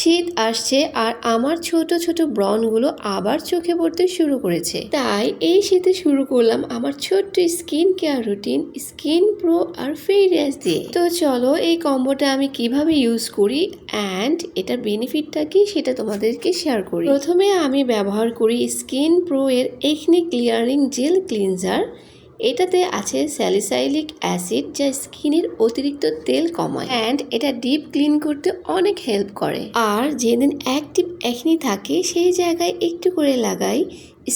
শীত আসছে আর আমার ছোট ছোট ব্রণগুলো আবার চোখে পড়তে শুরু করেছে। তাই এই শীতে শুরু করলাম আমার ছোট্ট skin care routine Skin Pro আর ফেরিয়াস দিয়ে। তো চলো এই কম্বোটা আমি কিভাবে ইউজ করি অ্যান্ড এটার বেনিফিটটা কি সেটা তোমাদেরকে শেয়ার করি। প্রথমে আমি ব্যবহার করি স্কিন প্রো এর একনি ক্লিয়ারিং জেল ক্লিনজার। এটাতে আছে স্যালিসাইলিক অ্যাসিড যা স্কিনের অতিরিক্ত তেল কমায় অ্যান্ড এটা ডিপ ক্লিন করতে অনেক হেল্প করে। আর যেদিন অ্যাক্টিভ একনি থাকে সেই জায়গায় একটু করে লাগাই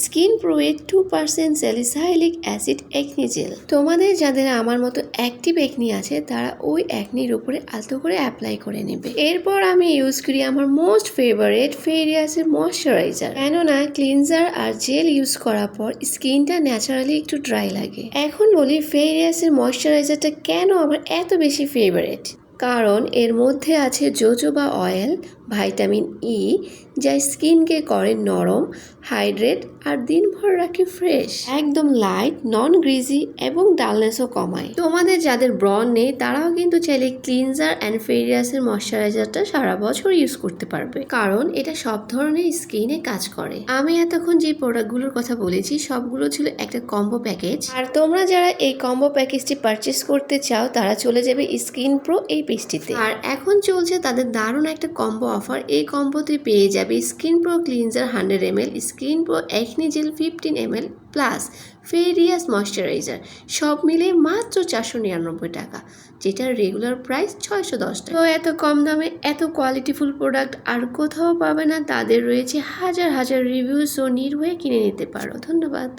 স্কিন প্রো এর 2% স্যালিসাইলিক অ্যাসিড একনি জেল। তোমাদের যাদের আমার মতো অ্যাক্টিভ একনি আছে তারা ওই একনির উপরে আলতো করে অ্যাপ্লাই করে নেবে। এরপর আমি ইউজ করি আমার মোস্ট ফেভারিট ফেরিয়াসের ময়শ্চারাইজার। কেননা ক্লিনজার আর জেল ইউজ করার পর স্কিনটা ন্যাচারালি একটু ড্রাই লাগে। এখন বলি ফেরিয়াসের ময়শ্চারাইজারটা কেন আমার এত বেশি ফেভারিট। কারণ এর মধ্যে আছে জোজোবা অয়েল, ভাইটামিন ই যা স্কিনকে করে নরম, হাইড্রেট আর দিনভর রাখে ফ্রেশ। একদম লাইট, নন গ্রিজি এবং ডালনেসও কমায়। তোমাদের যাদের ব্রণ নেই তারাও কিন্তু চাইলে ক্লিনজার অ্যান্ড ফেরিয়াসের ময়শ্চারাইজারটা সারা বছর ইউজ করতে পারবে, কারণ এটা সব ধরনের স্কিনে কাজ করে। আমি এতক্ষণ যে প্রোডাক্টগুলোর কথা বলেছি সবগুলো ছিল একটা কম্বো প্যাকেজ। আর তোমরা যারা এই কম্বো প্যাকেজটি পারচেস করতে চাও তারা চলে যাবে স্কিন প্রো এই পেজটিতে। আর এখন চলছে তাদের দারুণ একটা কম্বো অফার। এই কম্বোতে পেয়ে যাবে Skin Pro cleanser 100 ml, Skin Pro acne gel 15 ml plus ফেরিয়াস ময়শ্চারাইজার, সব মিলে মাত্র 499 টাকা, যেটার রেগুলার প্রাইস 610 টাকা। তো এত কম দামে এত কোয়ালিটিফুল প্রোডাক্ট আর কোথাও পাবে না। তাদের রয়েছে হাজার হাজার রিভিউ, সো নির্ভয়ে কিনে নিতে পারো। ধন্যবাদ।